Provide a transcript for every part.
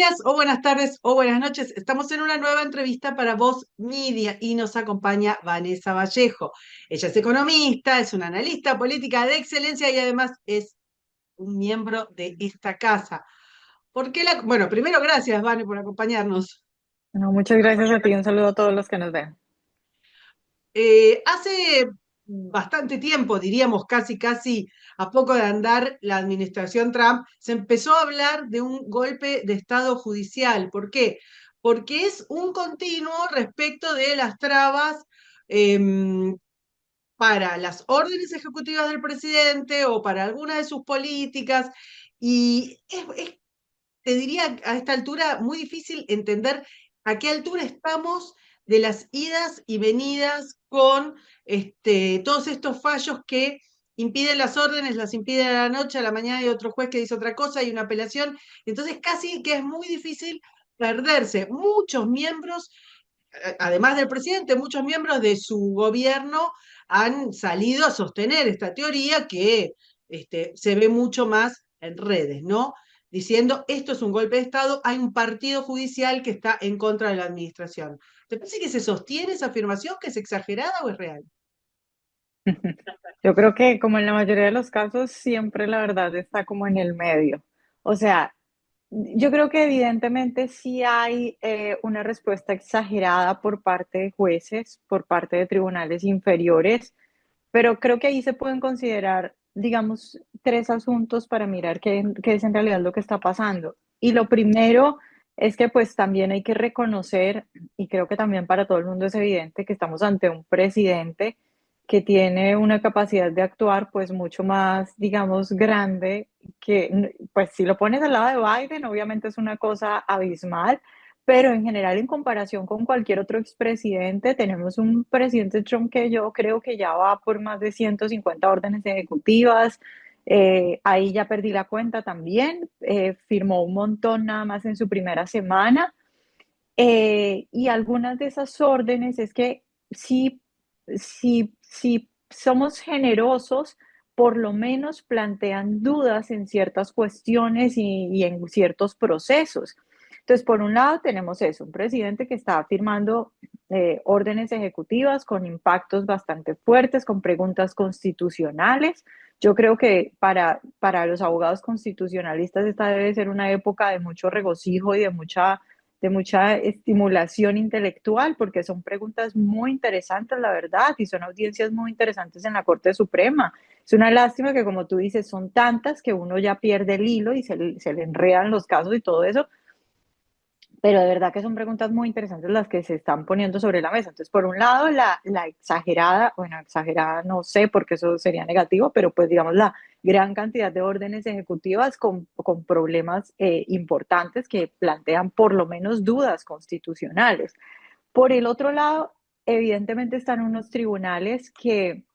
días, o buenas tardes, o buenas noches. Estamos en una nueva entrevista para Voz Media y nos acompaña Vanessa Vallejo. Ella es economista, es una analista política de excelencia y además es un miembro de esta casa. Bueno, primero gracias, Vane, por acompañarnos. No, muchas gracias a ti. Un saludo a todos los que nos ven. Hace bastante tiempo, diríamos casi a poco de andar la administración Trump, se empezó a hablar de un golpe de Estado judicial. ¿Por qué? Porque es un continuo respecto de las trabas em, para las órdenes ejecutivas del presidente o para algunas de sus políticas. Y te diría a esta altura muy difícil entender a qué altura estamos de las idas y venidas con todos estos fallos que impiden las órdenes, las impiden a la noche, a la mañana hay otro juez que dice otra cosa y una apelación. Entonces casi que es muy difícil perderse. Muchos miembros, además del presidente, muchos miembros de su gobierno han salido a sostener esta teoría que se ve mucho más en redes, ¿no? Diciendo esto es un golpe de Estado, hay un partido judicial que está en contra de la administración. ¿Te parece que se sostiene esa afirmación, que es exagerada o es real? Yo creo que como en la mayoría de los casos, siempre la verdad está como en el medio. O sea, yo creo que evidentemente sí hay una respuesta exagerada por parte de jueces, por parte de tribunales inferiores, pero creo que ahí se pueden considerar, digamos, tres asuntos para mirar qué es en realidad lo que está pasando. Y lo primero es que pues también hay que reconocer, y creo que también para todo el mundo es evidente, que estamos ante un presidente que tiene una capacidad de actuar pues mucho más, digamos, grande, que pues si lo pones al lado de Biden, obviamente es una cosa abismal, pero en general, en comparación con cualquier otro expresidente, tenemos un presidente Trump que yo creo que ya va por más de 150 órdenes ejecutivas. Ahí ya perdí la cuenta también. Firmó un montón nada más en su primera semana. Y algunas de esas órdenes es que si somos generosos, por lo menos plantean dudas en ciertas cuestiones y en ciertos procesos. Entonces, por un lado tenemos eso, un presidente que está firmando órdenes ejecutivas con impactos bastante fuertes, con preguntas constitucionales. Yo creo que para los abogados constitucionalistas esta debe ser una época de mucho regocijo y de mucha estimulación intelectual, porque son preguntas muy interesantes, la verdad, y son audiencias muy interesantes en la Corte Suprema. Es una lástima que, como tú dices, son tantas que uno ya pierde el hilo y se le enredan los casos y todo eso, pero de verdad que son preguntas muy interesantes las que se están poniendo sobre la mesa. Entonces, por un lado, la exagerada, bueno, exagerada no sé porque eso sería negativo, pero pues digamos la gran cantidad de órdenes ejecutivas con problemas importantes que plantean por lo menos dudas constitucionales. Por el otro lado, evidentemente están unos tribunales que,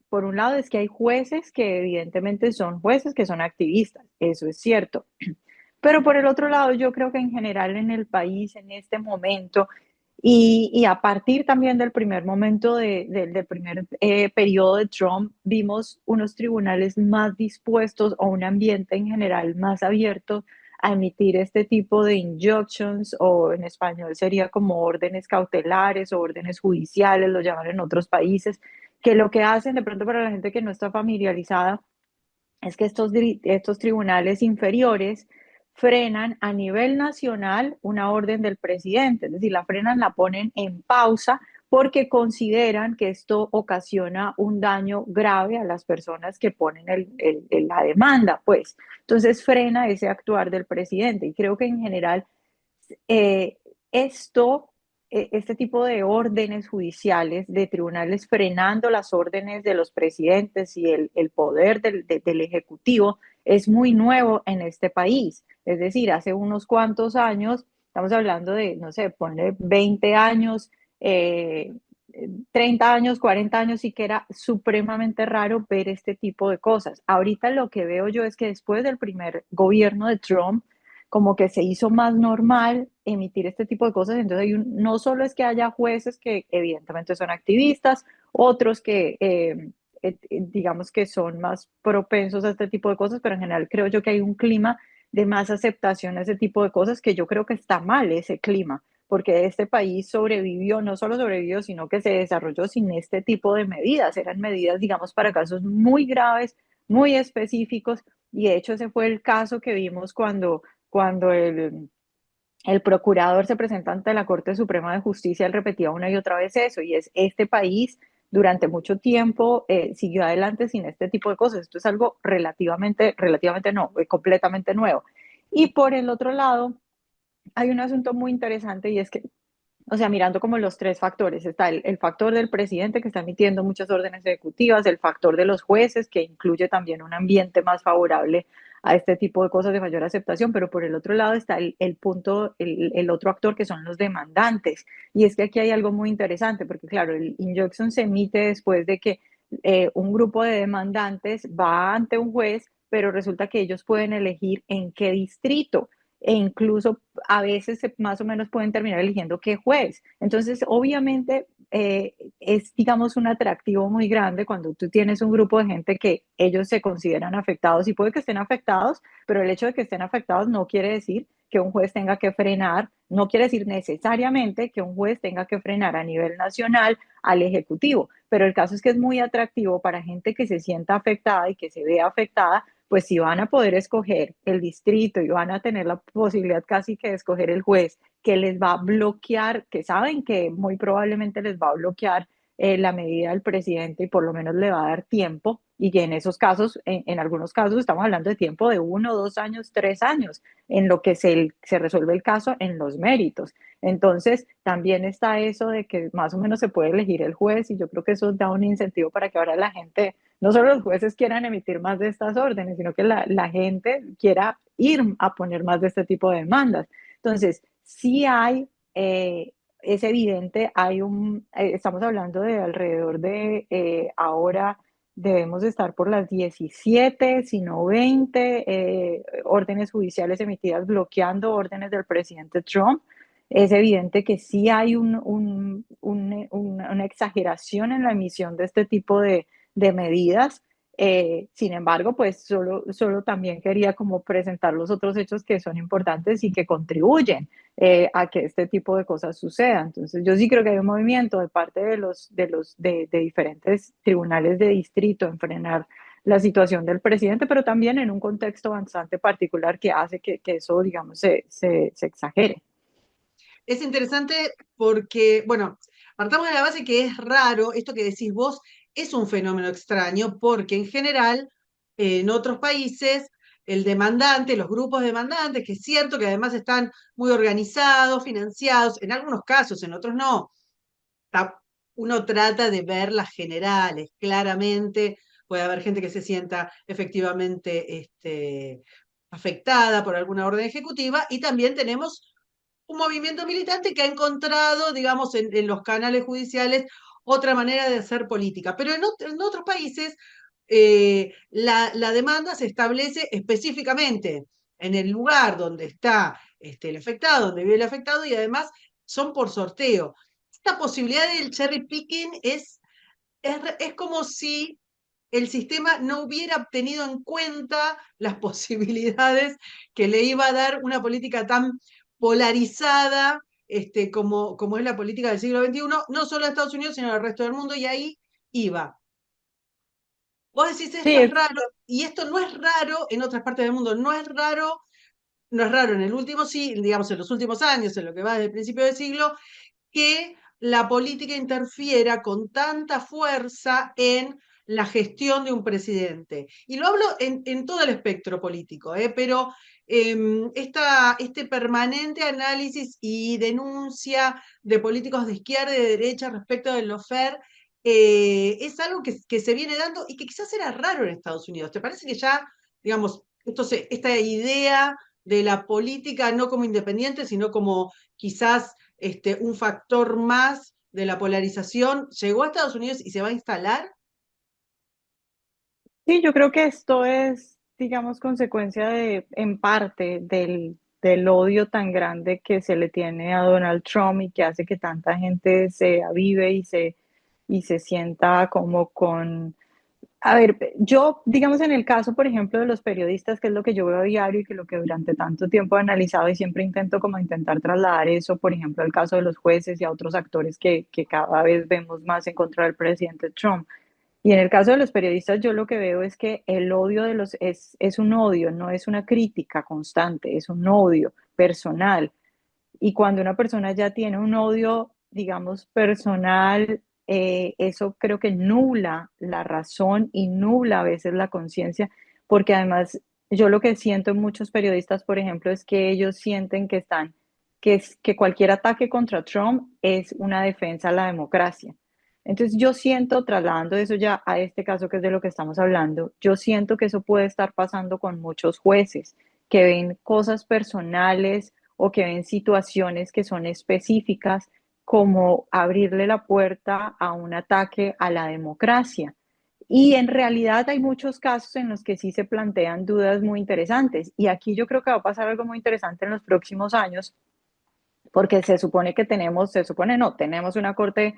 por un lado, es que hay jueces que evidentemente son jueces que son activistas, eso es cierto. Pero por el otro lado, yo creo que en general en el país, en este momento, y a partir también del primer momento del primer periodo de Trump, vimos unos tribunales más dispuestos o un ambiente en general más abierto a emitir este tipo de injunctions, o en español sería como órdenes cautelares o órdenes judiciales, lo llaman en otros países, que lo que hacen de pronto para la gente que no está familiarizada es que estos tribunales inferiores frenan a nivel nacional una orden del presidente, es decir, la frenan, la ponen en pausa porque consideran que esto ocasiona un daño grave a las personas que ponen la demanda, pues. Entonces frena ese actuar del presidente y creo que en general eh, esto, este tipo de órdenes judiciales, de tribunales frenando las órdenes de los presidentes y el poder del Ejecutivo, es muy nuevo en este país. Es decir, hace unos cuantos años, estamos hablando de, no sé, ponle 20 años, eh, 30 años, 40 años, sí que era supremamente raro ver este tipo de cosas. Ahorita lo que veo yo es que después del primer gobierno de Trump, como que se hizo más normal emitir este tipo de cosas. Entonces, no solo es que haya jueces que evidentemente son activistas, otros que digamos que son más propensos a este tipo de cosas, pero en general creo yo que hay un clima de más aceptación a ese tipo de cosas, que yo creo que está mal ese clima, porque este país sobrevivió, no solo sobrevivió, sino que se desarrolló sin este tipo de medidas. Eran medidas, digamos, para casos muy graves, muy específicos, y de hecho ese fue el caso que vimos cuando el procurador se presenta ante la Corte Suprema de Justicia. Él repetía una y otra vez eso, y es este país durante mucho tiempo siguió adelante sin este tipo de cosas. Esto es algo relativamente no, completamente nuevo. Y por el otro lado, hay un asunto muy interesante, y es que, o sea, mirando como los tres factores, está el factor del presidente que está emitiendo muchas órdenes ejecutivas, el factor de los jueces, que incluye también un ambiente más favorable a este tipo de cosas de mayor aceptación, pero por el otro lado está el punto, el otro actor, que son los demandantes. Y es que aquí hay algo muy interesante, porque claro, el injunction se emite después de que un grupo de demandantes va ante un juez, pero resulta que ellos pueden elegir en qué distrito, e incluso a veces más o menos pueden terminar eligiendo qué juez. Entonces, obviamente, es, digamos, un atractivo muy grande cuando tú tienes un grupo de gente que ellos se consideran afectados, y puede que estén afectados, pero el hecho de que estén afectados no quiere decir que un juez tenga que frenar, no quiere decir necesariamente que un juez tenga que frenar a nivel nacional al Ejecutivo, pero el caso es que es muy atractivo para gente que se sienta afectada y que se vea afectada. Pues si van a poder escoger el distrito y van a tener la posibilidad casi que de escoger el juez que les va a bloquear, que saben que muy probablemente les va a bloquear la medida del presidente, y por lo menos le va a dar tiempo, y que en esos casos, en algunos casos estamos hablando de tiempo de 1, 2 años, 3 años, en lo que se resuelve el caso en los méritos. Entonces, también está eso de que más o menos se puede elegir el juez, y yo creo que eso da un incentivo para que ahora la gente, no solo los jueces quieran emitir más de estas órdenes, sino que la gente quiera ir a poner más de este tipo de demandas. Entonces, sí hay, es evidente, estamos hablando de alrededor de ahora debemos estar por las 17, si no 20, órdenes judiciales emitidas bloqueando órdenes del presidente Trump. Es evidente que sí hay una exageración en la emisión de este tipo de medidas. Sin embargo, pues solo también quería como presentar los otros hechos que son importantes y que contribuyen a que este tipo de cosas sucedan. Entonces, yo sí creo que hay un movimiento de parte de diferentes tribunales de distrito en frenar la situación del presidente, pero también en un contexto bastante particular que hace que eso, digamos, se exagere. Es interesante porque, bueno, partamos de la base que es raro, esto que decís vos es un fenómeno extraño, porque en general en otros países el demandante, los grupos demandantes, que es cierto que además están muy organizados, financiados, en algunos casos, en otros no, uno trata de ver las generales, claramente puede haber gente que se sienta efectivamente afectada por alguna orden ejecutiva, y también tenemos un movimiento militante que ha encontrado, digamos, en los canales judiciales otra manera de hacer política. Pero en otros países la demanda se establece específicamente en el lugar donde está el afectado, donde vive el afectado, y además son por sorteo. Esta posibilidad del cherry picking es como si el sistema no hubiera tenido en cuenta las posibilidades que le iba a dar una política tan polarizada como es la política del siglo XXI, no solo a Estados Unidos, sino al resto del mundo, y ahí iba. Vos decís, esto es Sí, raro, y esto no es raro en otras partes del mundo, no es raro en el último siglo, digamos, en los últimos años, en lo que va desde el principio del siglo, que la política interfiera con tanta fuerza en la gestión de un presidente. Y lo hablo en todo el espectro político, pero este permanente análisis y denuncia de políticos de izquierda y de derecha respecto del lawfare es algo que se viene dando y que quizás era raro en Estados Unidos. ¿Te parece que ya, digamos, esta idea de la política no como independiente, sino como quizás un factor más de la polarización, llegó a Estados Unidos y se va a instalar? sí, yo creo que esto es, digamos, consecuencia en parte, del odio tan grande que se le tiene a Donald Trump, y que hace que tanta gente se avive y se sienta como con A ver, yo, digamos, en el caso, por ejemplo, de los periodistas, que es lo que yo veo a diario y que lo que durante tanto tiempo he analizado y siempre intento como intentar trasladar eso, por ejemplo, al caso de los jueces y a otros actores que cada vez vemos más en contra del presidente Trump. Y en el caso de los periodistas, yo lo que veo es que el odio de los es un odio, no es una crítica constante, es un odio personal. Y cuando una persona ya tiene un odio, digamos, personal, eso creo que nubla la razón y nubla a veces la conciencia, porque además yo lo que siento en muchos periodistas, por ejemplo, es que ellos sienten que están, que cualquier ataque contra Trump es una defensa a la democracia. Entonces yo siento, trasladando eso ya a este caso que es de lo que estamos hablando, yo siento que eso puede estar pasando con muchos jueces que ven cosas personales o que ven situaciones que son específicas como abrirle la puerta a un ataque a la democracia. Y en realidad hay muchos casos en los que sí se plantean dudas muy interesantes. Y aquí yo creo que va a pasar algo muy interesante en los próximos años, porque se supone que tenemos, se supone no, tenemos una corte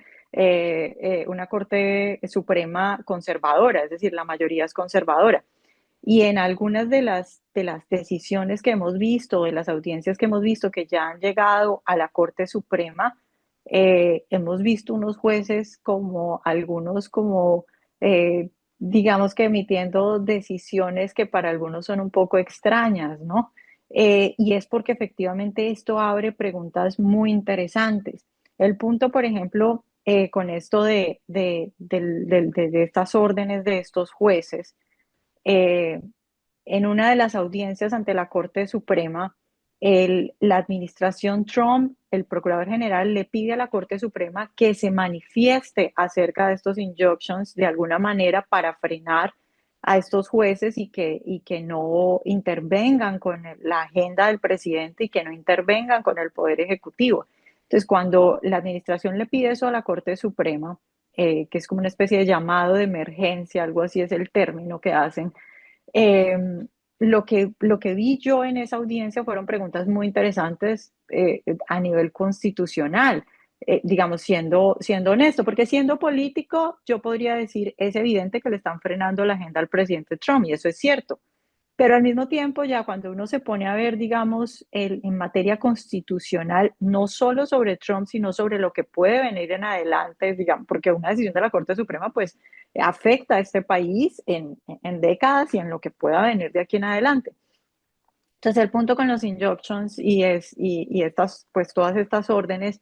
suprema conservadora, es decir, la mayoría es conservadora. Y en algunas de las decisiones que hemos visto, de las audiencias que hemos visto que ya han llegado a la Corte Suprema, hemos visto unos jueces como algunos como, digamos que emitiendo decisiones que para algunos son un poco extrañas, ¿no? Y es porque efectivamente esto abre preguntas muy interesantes. El punto, por ejemplo, con esto de estas órdenes de estos jueces, eh, en una de las audiencias ante la Corte Suprema, la administración Trump, el procurador general, le pide a la Corte Suprema que se manifieste acerca de estos injunctions de alguna manera para frenar a estos jueces y que no intervengan con la agenda del presidente y que no intervengan con el Poder Ejecutivo. Entonces, cuando la administración le pide eso a la Corte Suprema, que es como una especie de llamado de emergencia, algo así es el término que hacen, eh, lo que vi yo en esa audiencia fueron preguntas muy interesantes a nivel constitucional, digamos, siendo honesto, porque siendo político, yo podría decir, es evidente que le están frenando la agenda al presidente Trump, y eso es cierto. Pero al mismo tiempo, ya cuando uno se pone a ver, digamos, en materia constitucional, no solo sobre Trump, sino sobre lo que puede venir en adelante, digamos, porque una decisión de la Corte Suprema, pues, afecta a este país en décadas y en lo que pueda venir de aquí en adelante. Entonces, el punto con los injunctions y estas, pues, todas estas órdenes,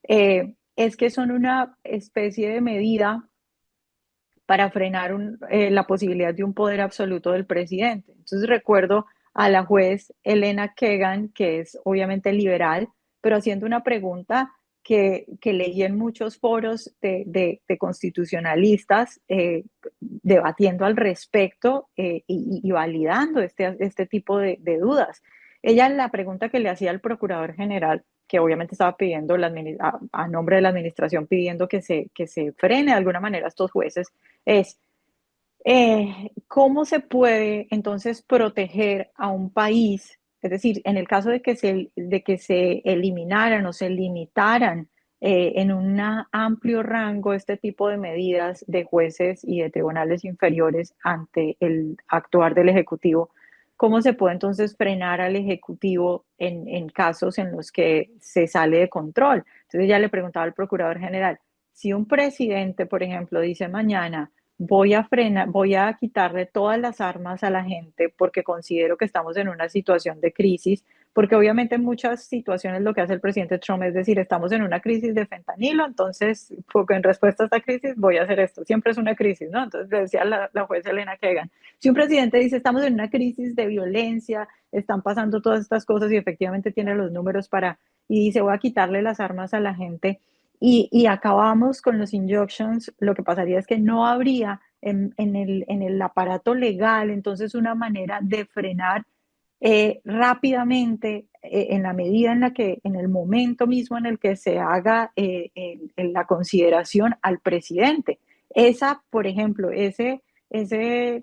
es que son una especie de medida para frenar la posibilidad de un poder absoluto del presidente. Entonces recuerdo a la juez Elena Kagan, que es obviamente liberal, pero haciendo una pregunta que leí en muchos foros de constitucionalistas debatiendo al respecto y validando este tipo de dudas. Ella, la pregunta que le hacía al procurador general, que obviamente estaba pidiendo a nombre de la administración, pidiendo que se frene de alguna manera a estos jueces, es cómo se puede entonces proteger a un país, es decir, en el caso de que se eliminaran o se limitaran en un amplio rango este tipo de medidas de jueces y de tribunales inferiores ante el actuar del Ejecutivo, ¿cómo se puede entonces frenar al Ejecutivo en casos en los que se sale de control? Entonces ya le preguntaba al Procurador General, si un presidente, por ejemplo, dice mañana, voy a frenar, voy a quitarle todas las armas a la gente porque considero que estamos en una situación de crisis, porque obviamente en muchas situaciones lo que hace el presidente Trump es decir, estamos en una crisis de fentanilo, entonces porque en respuesta a esta crisis voy a hacer esto, siempre es una crisis, ¿no? Entonces le decía la juez Elena Kagan, si un presidente dice estamos en una crisis de violencia, están pasando todas estas cosas y efectivamente tiene los números para, y dice voy a quitarle las armas a la gente, y acabamos con los injunctions, lo que pasaría es que no habría en el aparato legal entonces una manera de frenar rápidamente en la medida en la que, en el momento mismo en el que se haga en la consideración al presidente. Esa, por ejemplo, ese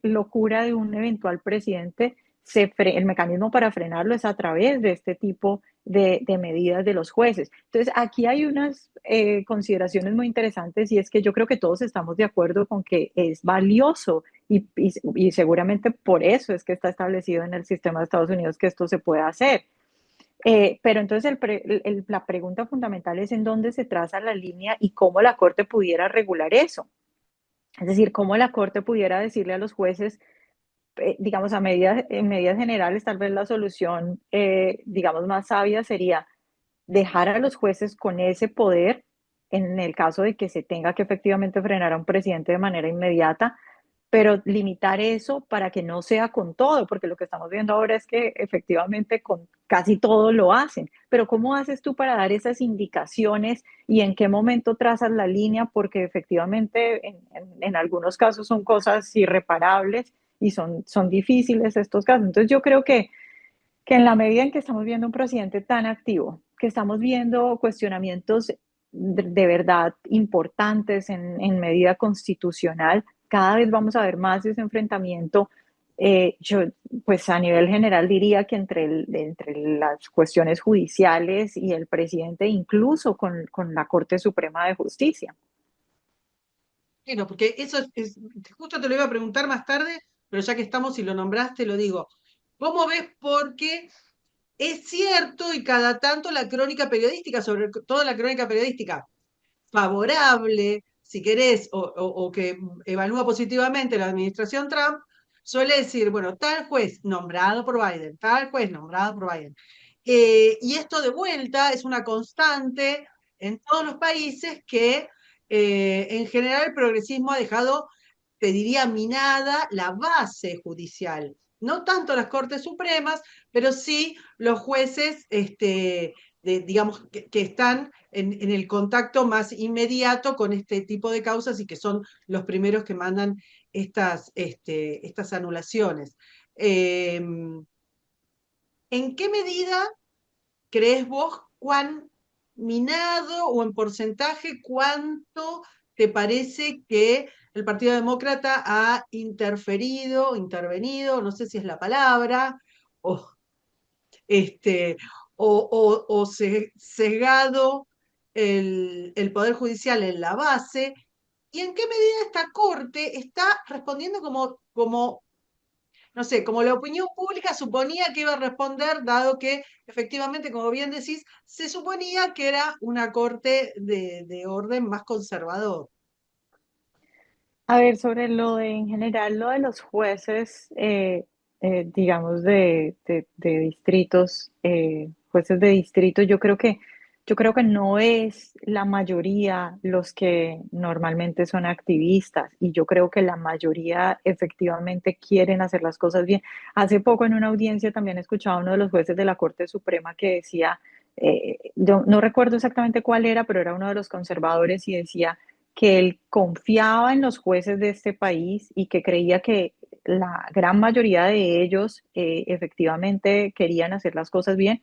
locura de un eventual presidente, el mecanismo para frenarlo es a través de este tipo de medidas de los jueces. Entonces, aquí hay unas consideraciones muy interesantes y es que yo creo que todos estamos de acuerdo con que es valioso y seguramente por eso es que está establecido en el sistema de Estados Unidos que esto se puede hacer. Pero entonces la pregunta fundamental es en dónde se traza la línea y cómo la Corte pudiera regular eso. Es decir, cómo la Corte pudiera decirle a los jueces, digamos, en medidas generales, tal vez la solución, digamos, más sabia sería dejar a los jueces con ese poder en el caso de que se tenga que efectivamente frenar a un presidente de manera inmediata, pero limitar eso para que no sea con todo, porque lo que estamos viendo ahora es que efectivamente con casi todo lo hacen. Pero ¿cómo haces tú para dar esas indicaciones y en qué momento trazas la línea? Porque efectivamente en algunos casos son cosas irreparables y son difíciles estos casos. Entonces yo creo que en la medida en que estamos viendo un presidente tan activo, que estamos viendo cuestionamientos de verdad importantes en medida constitucional, cada vez vamos a ver más ese enfrentamiento. Yo, pues a nivel general diría que entre las cuestiones judiciales y el presidente, incluso con la Corte Suprema de Justicia. Bueno, porque eso justo te lo iba a preguntar más tarde, pero ya que estamos y lo nombraste, lo digo. ¿Cómo ves? Porque es cierto y cada tanto la crónica periodística, sobre todo la crónica periodística favorable, si querés, o que evalúa positivamente la administración Trump, suele decir, bueno, tal juez nombrado por Biden, tal juez nombrado por Biden. Y esto de vuelta es una constante en todos los países que en general el progresismo ha dejado, te diría, minada la base judicial. No tanto las Cortes Supremas, pero sí los jueces, digamos, que están en el contacto más inmediato con este tipo de causas y que son los primeros que mandan estas anulaciones. Eh, ¿En qué medida crees vos cuán minado o en porcentaje cuánto te parece que el Partido Demócrata ha intervenido, no sé si es la palabra, o, este, o sesgado el Poder Judicial en la base? ¿Y en qué medida esta Corte está respondiendo como no sé, como la opinión pública suponía que iba a responder, dado que efectivamente, como bien decís, se suponía que era una corte de orden más conservador? A ver, sobre lo de en general, lo de los jueces, digamos, de distritos, jueces de distrito, yo creo que no es la mayoría los que normalmente son activistas y yo creo que la mayoría efectivamente quieren hacer las cosas bien. Hace poco en una audiencia también escuchaba a uno de los jueces de la Corte Suprema que decía, yo no recuerdo exactamente cuál era, pero era uno de los conservadores y decía que él confiaba en los jueces de este país y que creía que la gran mayoría de ellos efectivamente querían hacer las cosas bien,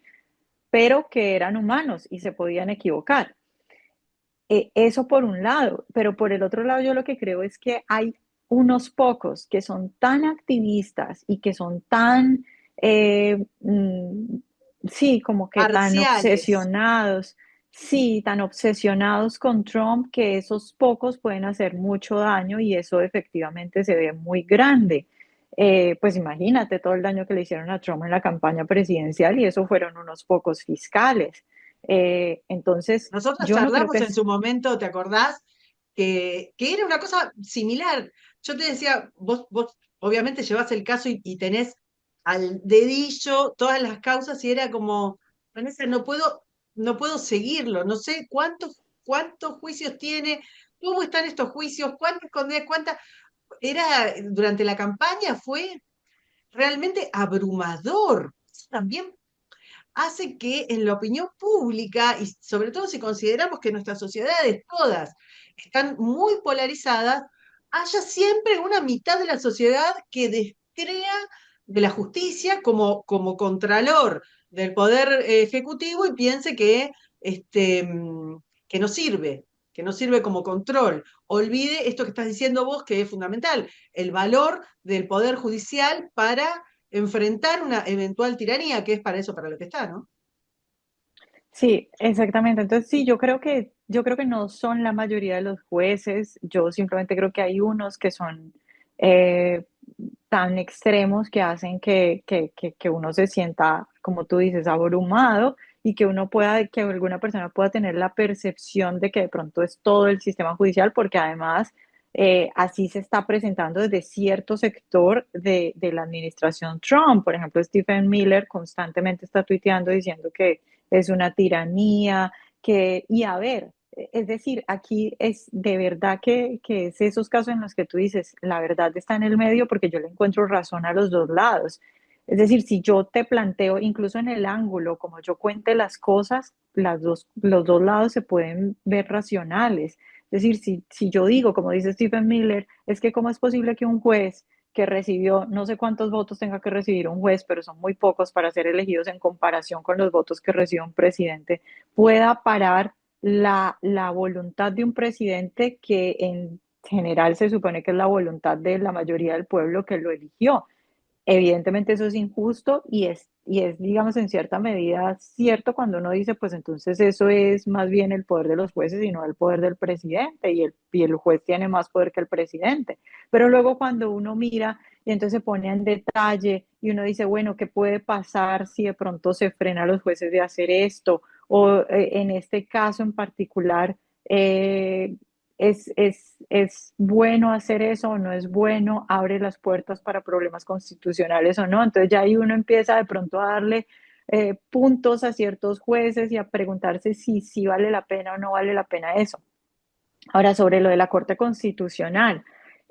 pero que eran humanos y se podían equivocar. Eso por un lado, pero por el otro lado yo lo que creo es que hay unos pocos que son tan activistas y que son tan, sí, como que tan Parciales. obsesionados, sí, tan obsesionados con Trump que esos pocos pueden hacer mucho daño y eso efectivamente se ve muy grande. Pues imagínate todo el daño que le hicieron a Trump en la campaña presidencial y eso fueron unos pocos fiscales. Entonces, Nosotros yo no creo charlamos que en es, su momento, ¿te acordás? Que era una cosa similar. Yo te decía, vos obviamente llevas el caso y tenés al dedillo todas las causas y era como, Vanessa, no puedo seguirlo, no sé cuántos juicios tiene, cómo están estos juicios, cuántas condenas, cuántas. Durante la campaña fue realmente abrumador. Eso también hace que en la opinión pública, y sobre todo si consideramos que nuestras sociedades todas están muy polarizadas, haya siempre una mitad de la sociedad que descrea de la justicia como contralor del poder ejecutivo y piense que no sirve como control. Olvide esto que estás diciendo vos, que es fundamental, el valor del poder judicial para enfrentar una eventual tiranía, que es para eso, para lo que está, ¿no? sí, exactamente. Entonces, sí, yo creo que no son la mayoría de los jueces. Yo simplemente creo que hay unos que son eh, tan extremos que hacen que uno se sienta, como tú dices, abrumado y que uno pueda, que alguna persona pueda tener la percepción de que de pronto es todo el sistema judicial, porque además así se está presentando desde cierto sector de la administración Trump. Por ejemplo, Stephen Miller constantemente está tuiteando diciendo que es una tiranía, y a ver, es decir, aquí es de verdad que es esos casos en los que tú dices, la verdad está en el medio porque yo le encuentro razón a los dos lados. Es decir, si yo te planteo, incluso en el ángulo, como yo cuente las cosas, los dos lados se pueden ver racionales. Es decir, si yo digo, como dice Stephen Miller, es que cómo es posible que un juez que recibió, no sé cuántos votos tenga que recibir un juez, pero son muy pocos para ser elegidos en comparación con los votos que recibe un presidente, pueda parar la voluntad de un presidente que en general se supone que es la voluntad de la mayoría del pueblo que lo eligió. Evidentemente eso es injusto y es, digamos, en cierta medida cierto cuando uno dice, pues entonces eso es más bien el poder de los jueces y no el poder del presidente y el juez tiene más poder que el presidente. Pero luego cuando uno mira y entonces se pone en detalle y uno dice, bueno, ¿qué puede pasar si de pronto se frena a los jueces de hacer esto? O en este caso en particular, eh, es bueno hacer eso o no es bueno, abre las puertas para problemas constitucionales o no. Entonces ya ahí uno empieza de pronto a darle puntos a ciertos jueces y a preguntarse si vale la pena o no vale la pena eso. Ahora, sobre lo de la Corte Constitucional,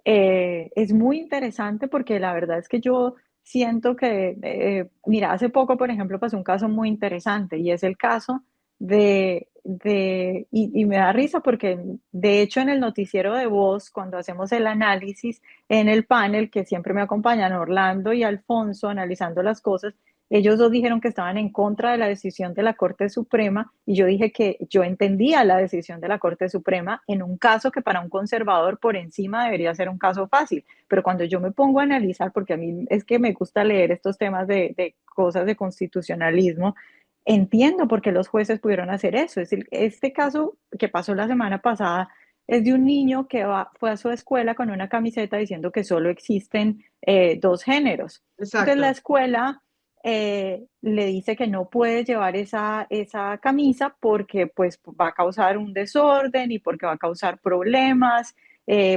es muy interesante porque la verdad es que yo siento que, mira, hace poco, por ejemplo, pasó un caso muy interesante y es el caso y me da risa porque de hecho en el noticiero de Voz, cuando hacemos el análisis en el panel, que siempre me acompañan Orlando y Alfonso analizando las cosas, ellos dos dijeron que estaban en contra de la decisión de la Corte Suprema y yo dije que yo entendía la decisión de la Corte Suprema en un caso que para un conservador por encima debería ser un caso fácil. Pero cuando yo me pongo a analizar, porque a mí es que me gusta leer estos temas de cosas de constitucionalismo, entiendo por qué los jueces pudieron hacer eso. Es decir, este caso que pasó la semana pasada es de un niño que fue a su escuela con una camiseta diciendo que solo existen dos géneros. Entonces la Exacto. escuela le dice que no puede llevar esa camisa porque pues va a causar un desorden y porque va a causar problemas.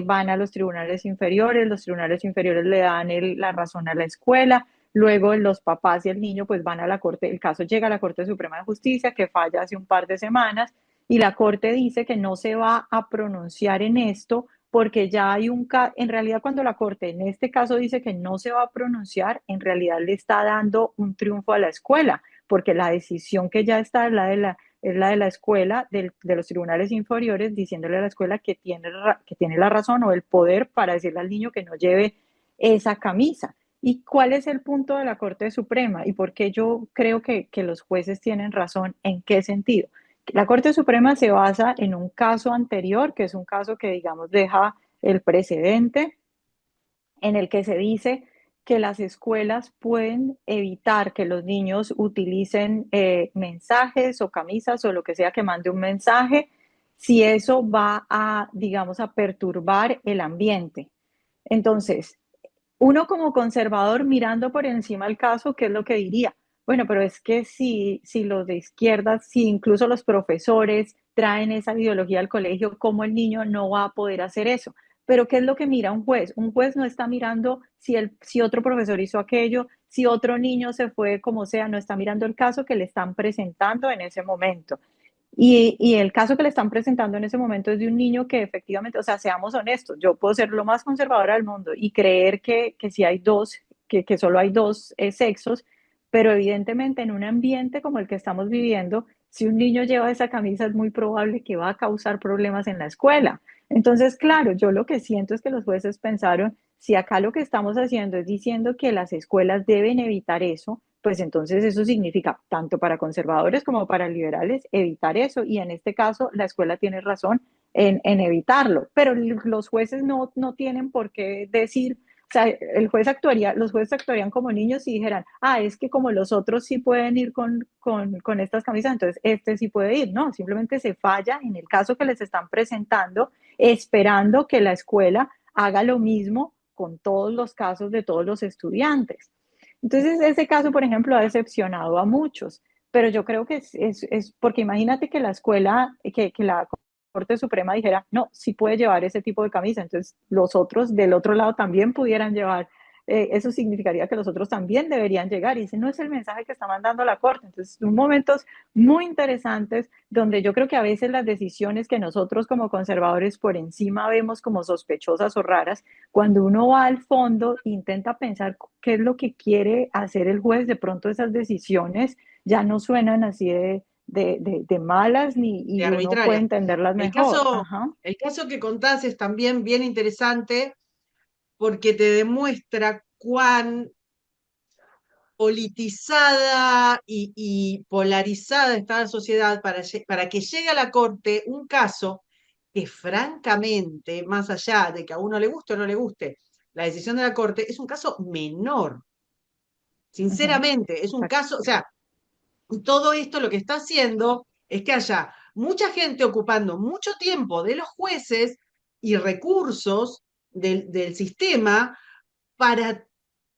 Van a los tribunales inferiores le dan la razón a la escuela, luego los papás y el niño pues van a la Corte, el caso llega a la Corte Suprema de Justicia que falla hace un par de semanas y la Corte dice que no se va a pronunciar en esto porque ya hay en realidad cuando la Corte en este caso dice que no se va a pronunciar, en realidad le está dando un triunfo a la escuela, porque la decisión que ya está es la de la escuela, de los tribunales inferiores, diciéndole a la escuela que tiene la razón o el poder para decirle al niño que no lleve esa camisa. ¿Y cuál es el punto de la Corte Suprema? ¿Y por qué yo creo que los jueces tienen razón? ¿En qué sentido? La Corte Suprema se basa en un caso anterior, que es un caso que, digamos, deja el precedente en el que se dice que las escuelas pueden evitar que los niños utilicen mensajes o camisas o lo que sea que mande un mensaje si eso va a, digamos, a perturbar el ambiente. Entonces, uno como conservador mirando por encima el caso, ¿qué es lo que diría? Bueno, pero es que si los de izquierda, si incluso los profesores traen esa ideología al colegio, ¿cómo el niño no va a poder hacer eso? Pero ¿qué es lo que mira un juez? Un juez no está mirando si otro profesor hizo aquello, si otro niño se fue, como sea, no está mirando el caso que le están presentando en ese momento. Y el caso que le están presentando en ese momento es de un niño que efectivamente, o sea, seamos honestos, yo puedo ser lo más conservadora del mundo y creer que si hay dos, que solo hay dos sexos, pero evidentemente en un ambiente como el que estamos viviendo, si un niño lleva esa camisa es muy probable que va a causar problemas en la escuela. Entonces, claro, yo lo que siento es que los jueces pensaron, si acá lo que estamos haciendo es diciendo que las escuelas deben evitar eso, pues entonces eso significa, tanto para conservadores como para liberales, evitar eso. Y en este caso, la escuela tiene razón en evitarlo. Pero los jueces no tienen por qué decir, o sea, los jueces actuarían como niños y dijeran, es que como los otros sí pueden ir con estas camisas, entonces este sí puede ir. No, simplemente se falla en el caso que les están presentando, esperando que la escuela haga lo mismo con todos los casos de todos los estudiantes. Entonces, ese caso, por ejemplo, ha decepcionado a muchos, pero yo creo que es porque imagínate que la escuela, que la Corte Suprema dijera, no, sí puede llevar ese tipo de camisa, entonces los otros del otro lado también pudieran llevar, eso significaría que los otros también deberían llegar, y ese no es el mensaje que está mandando la Corte. Entonces, son momentos muy interesantes donde yo creo que a veces las decisiones que nosotros como conservadores por encima vemos como sospechosas o raras, cuando uno va al fondo, intenta pensar qué es lo que quiere hacer el juez, de pronto esas decisiones ya no suenan así de malas ni, de y uno puede arbitraria. entenderlas El mejor. caso, Ajá. el caso que contás es también bien interesante porque te demuestra cuán politizada y polarizada está la sociedad para que llegue a la corte un caso que francamente, más allá de que a uno le guste o no le guste la decisión de la corte, es un caso menor. Ujú, Sinceramente, es un exacto. caso, o sea, todo esto lo que está haciendo es que haya mucha gente ocupando mucho tiempo de los jueces y recursos del sistema para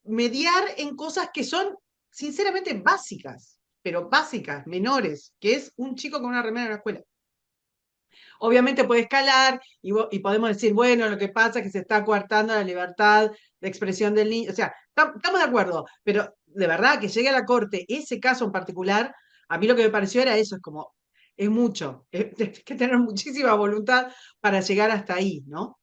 mediar en cosas que son sinceramente básicas, pero básicas, menores, que es un chico con una remera en la escuela. Obviamente puede escalar y podemos decir, bueno, lo que pasa es que se está coartando la libertad de expresión del niño. O sea, estamos de acuerdo, pero de verdad que llegue a la corte ese caso en particular, a mí lo que me pareció era eso, es como, es mucho, hay que tener muchísima voluntad para llegar hasta ahí, ¿no?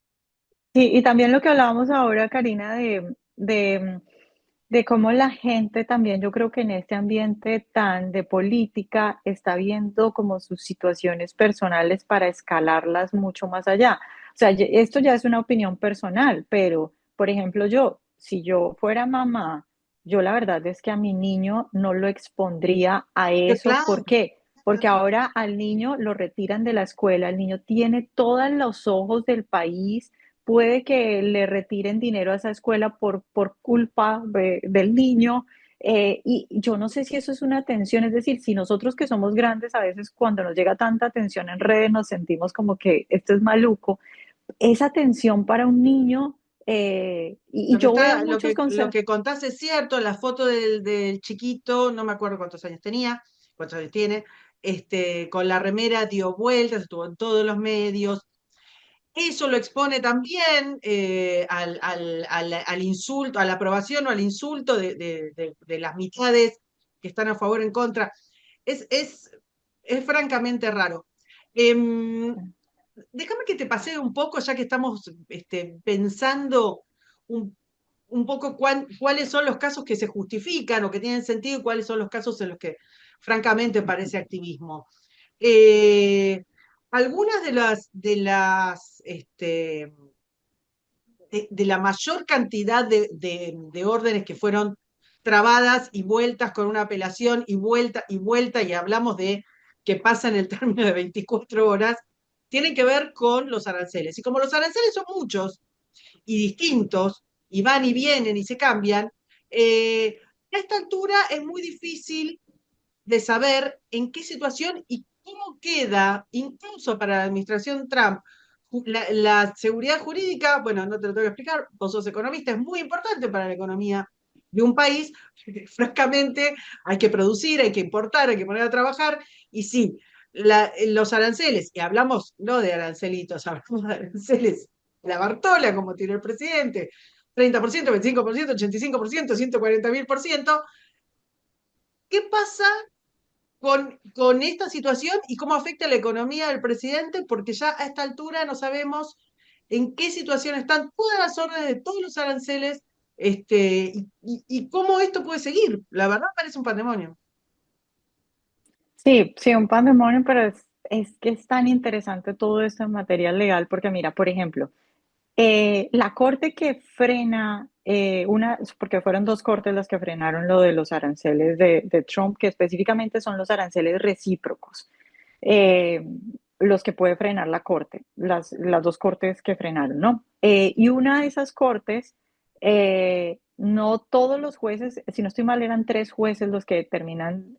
Sí, y también lo que hablábamos ahora, Karina, de cómo la gente también, yo creo que en este ambiente tan de política, está viendo como sus situaciones personales para escalarlas mucho más allá. O sea, esto ya es una opinión personal, pero, por ejemplo, yo, si yo fuera mamá, yo la verdad es que a mi niño no lo expondría a eso. Claro, ¿Por qué? Porque ahora al niño lo retiran de la escuela, el niño tiene todos los ojos del país, puede que le retiren dinero a esa escuela por culpa del niño. Y yo no sé si eso es una atención, es decir, si nosotros que somos grandes a veces cuando nos llega tanta atención en redes nos sentimos como que esto es maluco, esa atención para un niño, y yo veo muchos lo consejos. que contás es cierto, la foto del chiquito, no me acuerdo cuántos años tenía, cuántos años tiene, con la remera dio vueltas, estuvo en todos los medios. Eso lo expone también al insulto, a la aprobación o al insulto de las mitades que están a favor o en contra. Es, es, es francamente raro. Em, Déjame que te pasee un poco, ya que estamos pensando un, un poco cuáles son los casos que se justifican o que tienen sentido y cuáles son los casos en los que francamente parece activismo. Eh, Algunas de la mayor cantidad de órdenes que fueron trabadas y vueltas con una apelación y vuelta, y hablamos de que pasa en el término de 24 horas, tienen que ver con los aranceles. Y como los aranceles son muchos y distintos, y van y vienen y se cambian, a esta altura es muy difícil de saber en qué situación y cómo queda, incluso para la administración Trump, la seguridad jurídica. Bueno, no te lo tengo que explicar, vos sos economista, es muy importante para la economía de un país, porque, francamente hay que producir, hay que importar, hay que poner a trabajar, y sí, los aranceles, y hablamos no de arancelitos, hablamos de aranceles, la Bartola, como tiene el presidente, 30%, 25%, 85%, 140.000%. ¿Qué pasa con esta situación y cómo afecta la economía del presidente? Porque ya a esta altura no sabemos en qué situación están todas las órdenes de todos los aranceles, y cómo esto puede seguir. La verdad parece un pandemonio. Sí, sí, un pandemonio, pero es que es tan interesante todo esto en materia legal, porque mira, por ejemplo, la corte que frena, porque fueron dos cortes las que frenaron lo de los aranceles de Trump, que específicamente son los aranceles recíprocos, eh, los que puede frenar la corte, las dos cortes que frenaron, ¿no? Y una de esas cortes, no todos los jueces, si no estoy mal, eran tres jueces los que terminan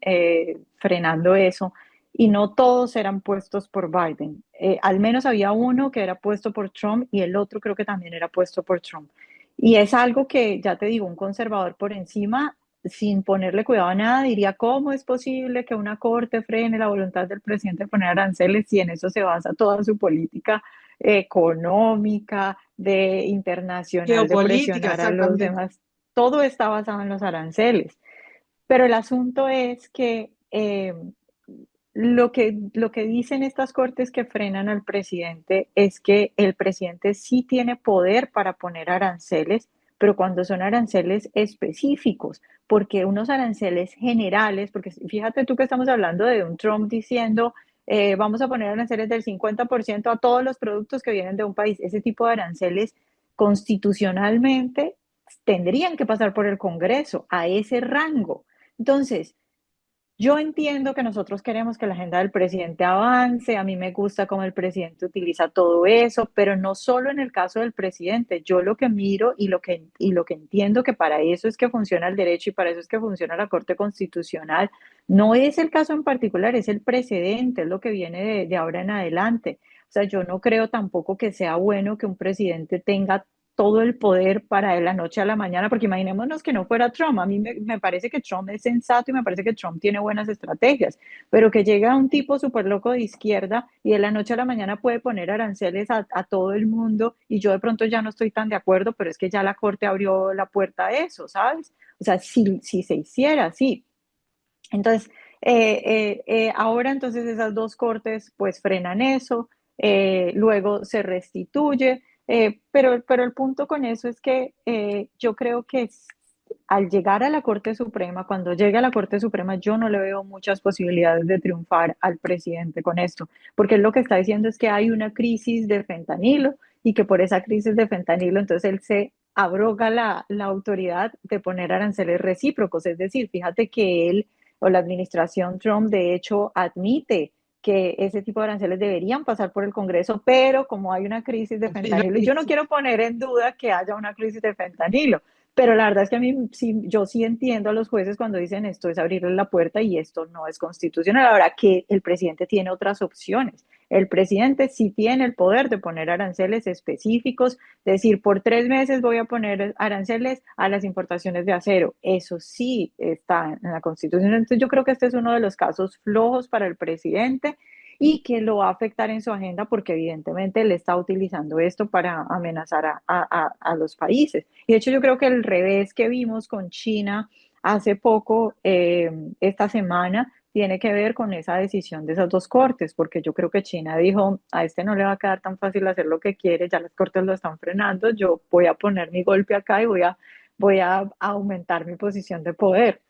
frenando eso, y no todos eran puestos por Biden. Al menos había uno que era puesto por Trump y el otro creo que también era puesto por Trump. Y es algo que, ya te digo, un conservador por encima, sin ponerle cuidado a nada, diría, ¿cómo es posible que una corte frene la voluntad del presidente de poner aranceles si en eso se basa toda su política económica, de internacional, de Geopolítica, presionar a los exactamente. demás? Todo está basado en los aranceles. Pero el asunto es que lo que dicen estas cortes que frenan al presidente es que el presidente sí tiene poder para poner aranceles, pero cuando son aranceles específicos, porque unos aranceles generales, porque fíjate tú que estamos hablando de un Trump diciendo, vamos a poner aranceles del 50% a todos los productos que vienen de un país. Ese tipo de aranceles constitucionalmente tendrían que pasar por el Congreso a ese rango. Entonces, yo entiendo que nosotros queremos que la agenda del presidente avance, a mí me gusta cómo el presidente utiliza todo eso, pero no solo en el caso del presidente. Yo lo que miro y lo que entiendo que para eso es que funciona el derecho y para eso es que funciona la Corte Constitucional, no es el caso en particular, es el precedente, es lo que viene de ahora en adelante. O sea, yo no creo tampoco que sea bueno que un presidente tenga todo el poder para de la noche a la mañana, porque imaginémonos que no fuera Trump. A mí me parece que Trump es sensato y me parece que Trump tiene buenas estrategias, pero que llega un tipo súper loco de izquierda y de la noche a la mañana puede poner aranceles a todo el mundo y yo de pronto ya no estoy tan de acuerdo, pero es que ya la Corte abrió la puerta a eso, ¿sabes? O sea, si se hiciera así. Entonces, ahora entonces esas dos cortes pues frenan eso, luego se restituye, pero el punto con eso es que yo creo que al llegar a la Corte Suprema, cuando llegue a la Corte Suprema, yo no le veo muchas posibilidades de triunfar al presidente con esto, porque él lo que está diciendo es que hay una crisis de fentanilo y que por esa crisis de fentanilo entonces él se abroga la autoridad de poner aranceles recíprocos, es decir, fíjate que él o la administración Trump de hecho admite que ese tipo de aranceles deberían pasar por el Congreso, pero como hay una crisis de Y no- fentanilo, y yo no quiero poner en duda que haya una crisis de fentanilo, pero la verdad es que a mí sí, yo sí entiendo a los jueces cuando dicen esto es abrirle la puerta y esto no es constitucional. Ahora que el presidente tiene otras opciones. El presidente sí tiene el poder de poner aranceles específicos, decir, por 3 meses voy a poner aranceles a las importaciones de acero. Eso sí está en la Constitución. Entonces yo creo que este es uno de los casos flojos para el presidente y que lo va a afectar en su agenda porque evidentemente él está utilizando esto para amenazar a los países. Y de hecho yo creo que el revés que vimos con China hace poco, esta semana, tiene que ver con esa decisión de esas dos cortes, porque yo creo que China dijo, a este no le va a quedar tan fácil hacer lo que quiere, ya las cortes lo están frenando, yo voy a poner mi golpe acá y voy a aumentar mi posición de poder.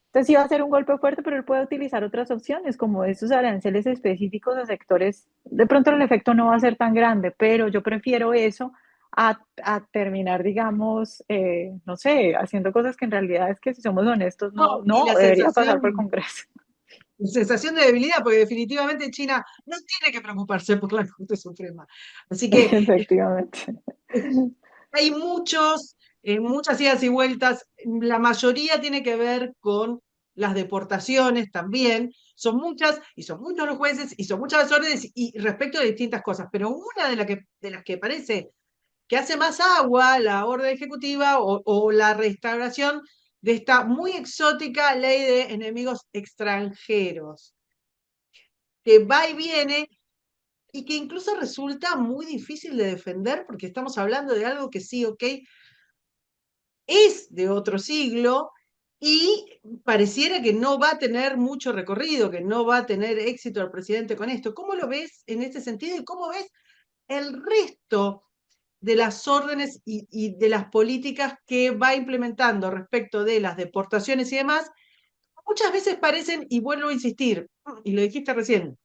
Entonces sí va a ser un golpe fuerte, pero él puede utilizar otras opciones, como esos aranceles específicos a sectores. De pronto el efecto no va a ser tan grande, pero yo prefiero eso a terminar, digamos, no sé, haciendo cosas que en realidad es que si somos honestos y no debería pasar por el Congreso. la sensación de debilidad, porque definitivamente China no tiene que preocuparse por la Corte Suprema. Así que Efectivamente. hay muchas idas y vueltas. La mayoría tiene que ver con las deportaciones también. Son muchas y son muchos los jueces y son muchas las órdenes y respecto de distintas cosas. Pero una de las que parece que hace más agua la orden ejecutiva o la restauración de esta muy exótica ley de enemigos extranjeros, que va y viene y que incluso resulta muy difícil de defender porque estamos hablando de algo que sí, ok, es de otro siglo y pareciera que no va a tener mucho recorrido, que no va a tener éxito el presidente con esto. ¿Cómo lo ves en este sentido y cómo ves el resto de las órdenes y de las políticas que va implementando respecto de las deportaciones y demás? Muchas veces parecen, y vuelvo a insistir, y lo dijiste recién,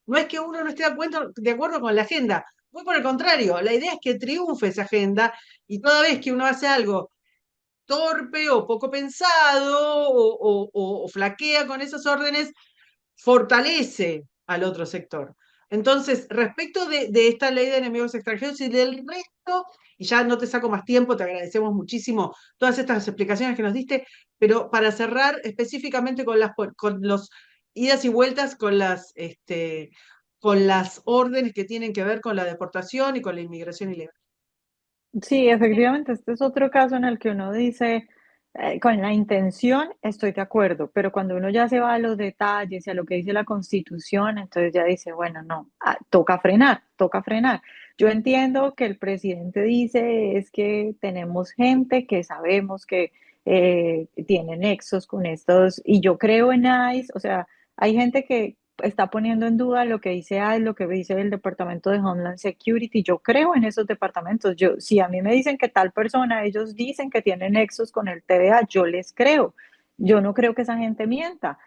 no es que uno no esté de acuerdo con la agenda, muy por el contrario, la idea es que triunfe esa agenda y toda vez que uno hace algo torpe o poco pensado o flaquea con esas órdenes, fortalece al otro sector. Entonces, respecto de esta ley de enemigos extranjeros y del resto, y ya no te saco más tiempo, te agradecemos muchísimo todas estas explicaciones que nos diste, pero para cerrar específicamente con los idas y vueltas con las órdenes que tienen que ver con la deportación y con la inmigración ilegal. Sí, efectivamente, este es otro caso en el que uno dice, con la intención estoy de acuerdo, pero cuando uno ya se va a los detalles y a lo que dice la Constitución, entonces ya dice, bueno, no, toca frenar, toca frenar. Yo entiendo que el presidente dice es que tenemos gente que sabemos que tiene nexos con estos, y yo creo en ICE, o sea, hay gente que está poniendo en duda lo que dice ICE, lo que dice el Departamento de Homeland Security. Yo creo en esos departamentos. Yo, si a mí me dicen que tal persona, ellos dicen que tienen nexos con el TVA, yo les creo. Yo no creo que esa gente mienta.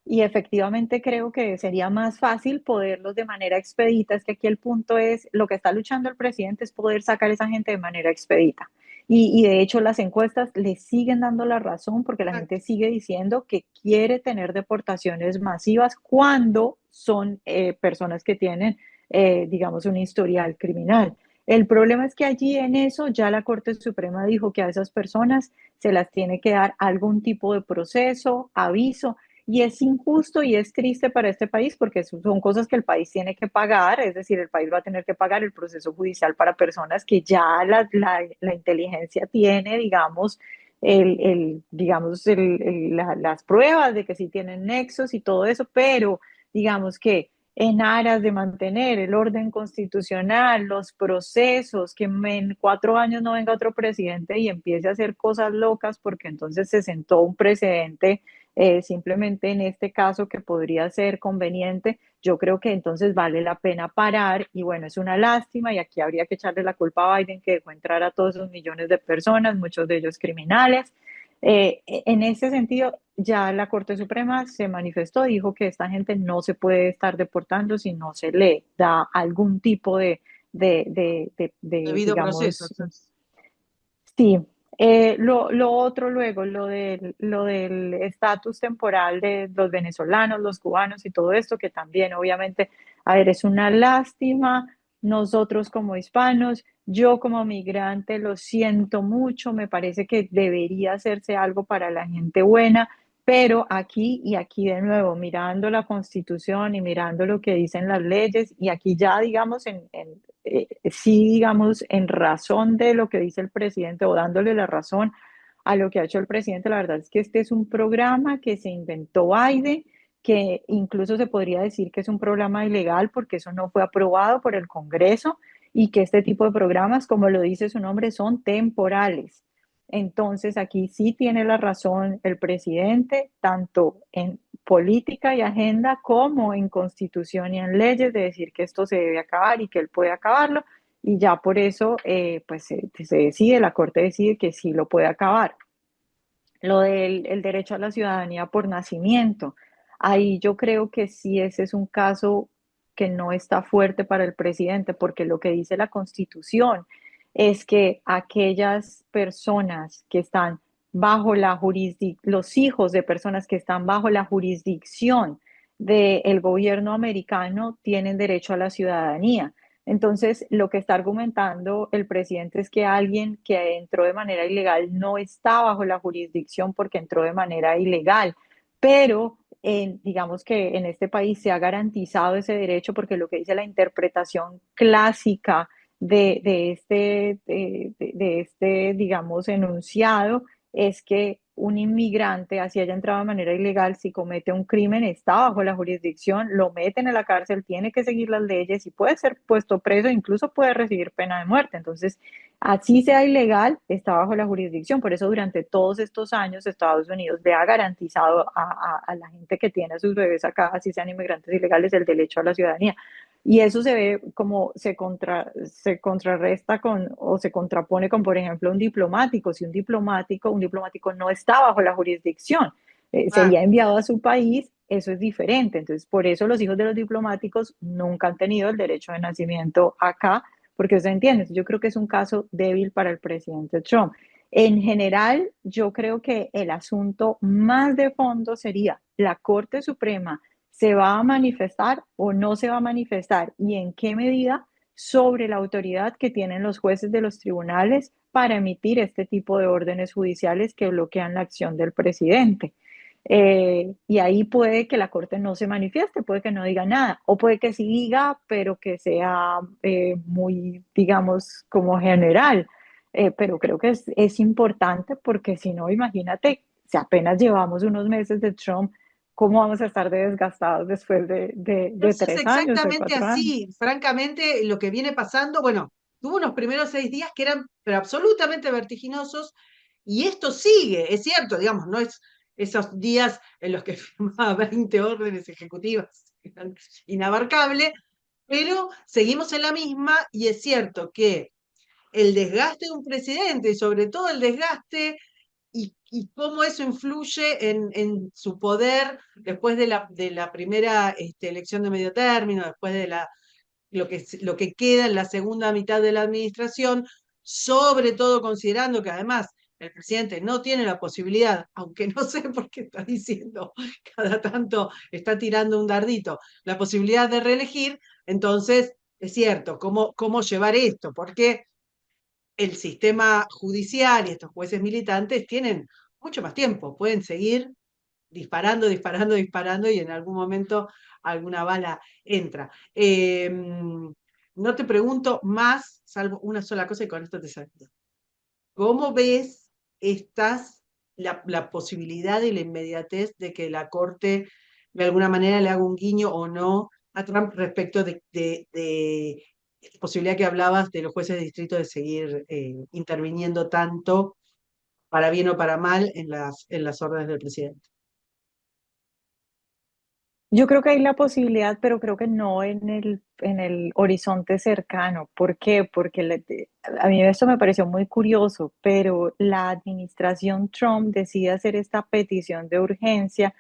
Y efectivamente creo que sería más fácil poderlos de manera expedita. Es que aquí el punto es, lo que está luchando el presidente es poder sacar a esa gente de manera expedita. Y de hecho las encuestas le siguen dando la razón porque la gente sigue diciendo que quiere tener deportaciones masivas cuando son personas que tienen, digamos, un historial criminal. El problema es que allí en eso ya la Corte Suprema dijo que a esas personas se las tiene que dar algún tipo de proceso, aviso, y es injusto y es triste para este país porque son cosas que el país tiene que pagar, es decir, el país va a tener que pagar el proceso judicial para personas que ya la inteligencia tiene, digamos, digamos, las pruebas de que sí tienen nexos y todo eso, pero digamos que en aras de mantener el orden constitucional, los procesos, que en 4 años no venga otro presidente y empiece a hacer cosas locas, porque entonces se sentó un precedente simplemente en este caso que podría ser conveniente, yo creo que entonces vale la pena parar y bueno, es una lástima y aquí habría que echarle la culpa a Biden que dejó entrar a todos esos millones de personas, muchos de ellos criminales. En ese sentido, ya la Corte Suprema se manifestó, dijo que esta gente no se puede estar deportando si no se le da algún tipo de Debido proceso. digamos, sí, lo otro luego, lo del estatus temporal de los venezolanos, los cubanos y todo esto, que también obviamente, a ver, es una lástima. Nosotros como hispanos, yo como migrante lo siento mucho, me parece que debería hacerse algo para la gente buena, pero aquí y aquí de nuevo, mirando la Constitución y mirando lo que dicen las leyes, y aquí ya digamos sí, digamos, en razón de lo que dice el presidente o dándole la razón a lo que ha hecho el presidente, la verdad es que este es un programa que se inventó Biden, que incluso se podría decir que es un programa ilegal porque eso no fue aprobado por el Congreso y que este tipo de programas, como lo dice su nombre, son temporales. Entonces, aquí sí tiene la razón el presidente, tanto en política y agenda como en constitución y en leyes, de decir que esto se debe acabar y que él puede acabarlo, y ya por eso pues se decide, la Corte decide que sí lo puede acabar. Lo del el derecho a la ciudadanía por nacimiento, ahí yo creo que sí ese es un caso que no está fuerte para el presidente, porque lo que dice la Constitución es que aquellas personas que están bajo la jurisdicción, los hijos de personas que están bajo la jurisdicción del gobierno americano tienen derecho a la ciudadanía. Entonces, lo que está argumentando el presidente es que alguien que entró de manera ilegal no está bajo la jurisdicción porque entró de manera ilegal, pero digamos que en este país se ha garantizado ese derecho porque lo que dice la interpretación clásica de este, digamos, enunciado es que un inmigrante, así haya entrado de manera ilegal, si comete un crimen, está bajo la jurisdicción, lo meten en la cárcel, tiene que seguir las leyes y puede ser puesto preso, incluso puede recibir pena de muerte. Entonces, así sea ilegal, está bajo la jurisdicción. Por eso durante todos estos años Estados Unidos le ha garantizado a la gente que tiene a sus bebés acá, así sean inmigrantes ilegales, el derecho a la ciudadanía. Y eso se ve como se contrarresta con o se contrapone con, por ejemplo, un diplomático. Si un diplomático no está bajo la jurisdicción, Ah, sería enviado a su país, eso es diferente. Entonces, por eso los hijos de los diplomáticos nunca han tenido el derecho de nacimiento acá, porque se entiende. Yo creo que es un caso débil para el presidente Trump. En general, yo creo que el asunto más de fondo sería la Corte Suprema se va a manifestar o no se va a manifestar y en qué medida sobre la autoridad que tienen los jueces de los tribunales para emitir este tipo de órdenes judiciales que bloquean la acción del presidente. Y ahí puede que la Corte no se manifieste, puede que no diga nada, o puede que sí diga, pero que sea muy, digamos, como general. pero creo que es importante porque si no, imagínate, si apenas llevamos unos meses de Trump, ¿cómo vamos a estar de desgastados después de Eso es 3 años, de exactamente 4 años? así. Francamente, lo que viene pasando, bueno, tuvo unos primeros 6 días que eran pero absolutamente vertiginosos y esto sigue, es cierto, digamos, no es esos días en los que firmaba 20 órdenes ejecutivas, eran inabarcable, pero seguimos en la misma y es cierto que el desgaste de un presidente y sobre todo el desgaste y cómo eso influye en su poder después de la primera elección de medio término, después de lo que queda en la segunda mitad de la administración, sobre todo considerando que además el presidente no tiene la posibilidad, aunque no sé por qué está diciendo, cada tanto está tirando un dardito, la posibilidad de reelegir, entonces es cierto, cómo llevar esto? Porque el sistema judicial y estos jueces militantes tienen mucho más tiempo, pueden seguir disparando, disparando, disparando y en algún momento alguna bala entra. No te pregunto más, salvo una sola cosa y con esto te saludo. ¿Cómo ves la posibilidad y la inmediatez de que la Corte de alguna manera le haga un guiño o no a Trump respecto de esta posibilidad que hablabas de los jueces de distrito de seguir interviniendo tanto, para bien o para mal, en las órdenes del presidente? Yo creo que hay la posibilidad, pero creo que no en el horizonte cercano. ¿Por qué? Porque a mí esto me pareció muy curioso, pero la administración Trump decide hacer esta petición de urgencia,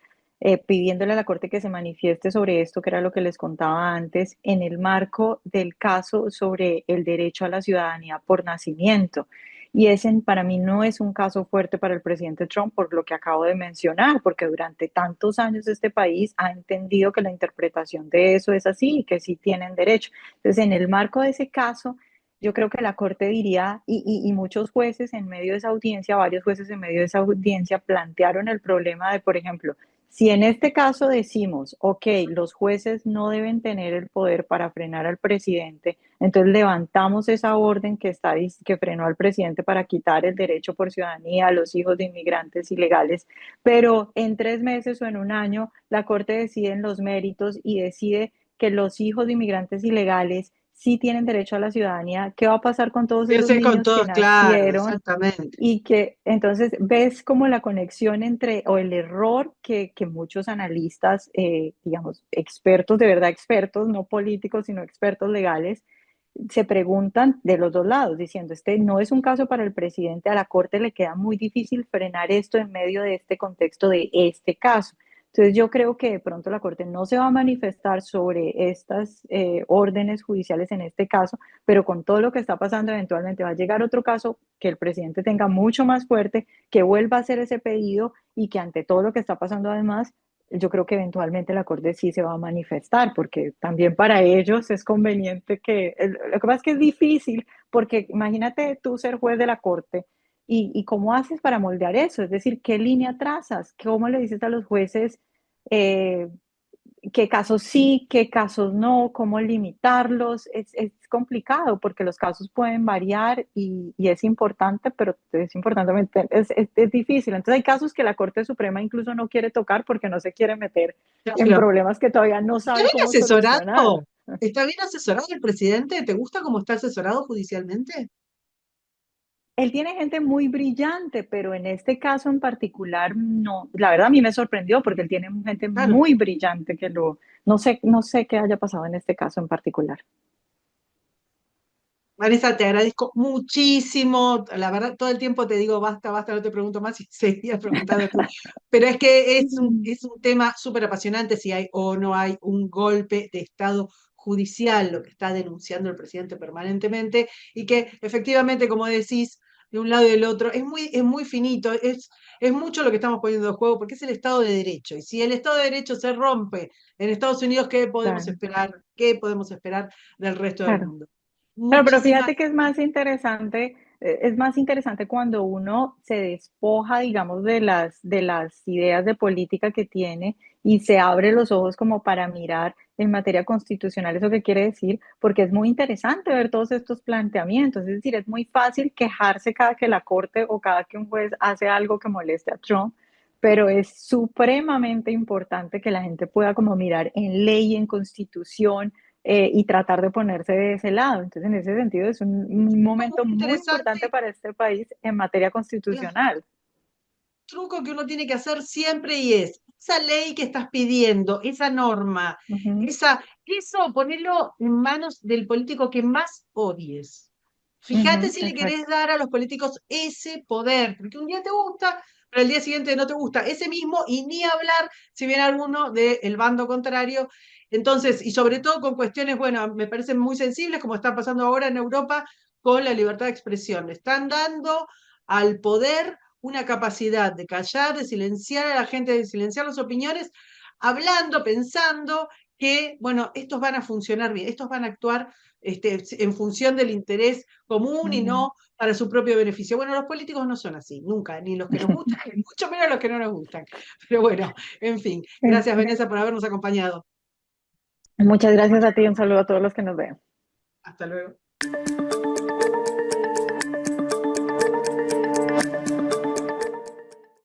pidiéndole a la Corte que se manifieste sobre esto, que era lo que les contaba antes, en el marco del caso sobre el derecho a la ciudadanía por nacimiento. Y ese para mí no es un caso fuerte para el presidente Trump por lo que acabo de mencionar, porque durante tantos años este país ha entendido que la interpretación de eso es así y que sí tienen derecho. Entonces, en el marco de ese caso, yo creo que la Corte diría, y muchos jueces en medio de esa audiencia, varios jueces en medio de esa audiencia plantearon el problema de, por ejemplo, si en este caso decimos, ok, los jueces no deben tener el poder para frenar al presidente, entonces levantamos esa orden que frenó al presidente para quitar el derecho por ciudadanía a los hijos de inmigrantes ilegales, pero en 3 meses o en un año la Corte decide en los méritos y decide que los hijos de inmigrantes ilegales sí tienen derecho a la ciudadanía. ¿Qué va a pasar con todos esos Piense con niños que todos, claro, nacieron exactamente. y que entonces ves como la conexión entre, o el error que muchos analistas, digamos, expertos, de verdad expertos, no políticos, sino expertos legales, se preguntan de los dos lados, diciendo, este no es un caso para el presidente, a la Corte le queda muy difícil frenar esto en medio de este contexto de este caso. Entonces yo creo que de pronto la Corte no se va a manifestar sobre estas órdenes judiciales en este caso, pero con todo lo que está pasando eventualmente va a llegar otro caso que el presidente tenga mucho más fuerte, que vuelva a hacer ese pedido y que ante todo lo que está pasando además yo creo que eventualmente la Corte sí se va a manifestar, porque también para ellos es conveniente lo que pasa es que es difícil, porque imagínate tú ser juez de la Corte y cómo haces para moldear eso, es decir, qué línea trazas, cómo le dices a los jueces eh, qué casos sí, qué casos no, cómo limitarlos. Es complicado porque los casos pueden variar y es importante, pero es importante, es difícil. Entonces hay casos que la Corte Suprema incluso no quiere tocar porque no se quiere meter en Claro. problemas que todavía no ¿Está sabe bien cómo solucionar. asesorado? ¿Está bien asesorado el presidente? ¿Te gusta cómo está asesorado judicialmente? Él tiene gente muy brillante, pero en este caso en particular no. La verdad a mí me sorprendió porque él tiene gente Claro. muy brillante no sé qué haya pasado en este caso en particular. Vanessa, te agradezco muchísimo. La verdad, todo el tiempo te digo, basta, basta, no te pregunto más y seguías preguntando tú. Pero es que es un tema súper apasionante si hay o no hay un golpe de Estado judicial, lo que está denunciando el presidente permanentemente, y que efectivamente, como decís, de un lado y del otro, es muy finito, es mucho lo que estamos poniendo en juego, porque es el Estado de Derecho. Y si el Estado de Derecho se rompe en Estados Unidos, ¿qué podemos Claro, esperar? ¿Qué podemos esperar del resto del claro. mundo? Claro, pero Muchísimas fíjate que es más interesante. es más interesante cuando uno se despoja, digamos, de las ideas de política que tiene y se abre los ojos como para mirar en materia constitucional eso que quiere decir, porque es muy interesante ver todos estos planteamientos. Es decir, es muy fácil quejarse cada que la corte o cada que un juez hace algo que moleste a Trump, pero es supremamente importante que la gente pueda como mirar en ley, en constitución, y tratar de ponerse de ese lado. Entonces, en ese sentido, es un Muy momento muy importante interesante. para este país en materia constitucional. Truco que uno tiene que hacer siempre y es esa ley que estás pidiendo, esa norma, Ujú, eso ponerlo en manos del político que más odies. Fíjate ujú, si le querés exacto. dar a los políticos ese poder, porque un día te gusta, pero el día siguiente no te gusta ese mismo, y ni hablar si viene alguno del bando contrario. Entonces, y sobre todo con cuestiones, bueno, me parecen muy sensibles, como está pasando ahora en Europa con la libertad de expresión. Le están dando al poder una capacidad de callar, de silenciar a la gente, de silenciar las opiniones, hablando, pensando que, bueno, estos van a funcionar bien, estos van a actuar en función del interés común y Ujú. no para su propio beneficio. Bueno, los políticos no son así, nunca, ni los que nos gustan, ni mucho menos los que no nos gustan. Pero bueno, en fin, gracias Vanessa por habernos acompañado. Muchas gracias a ti y un saludo a todos los que nos ven. Hasta luego.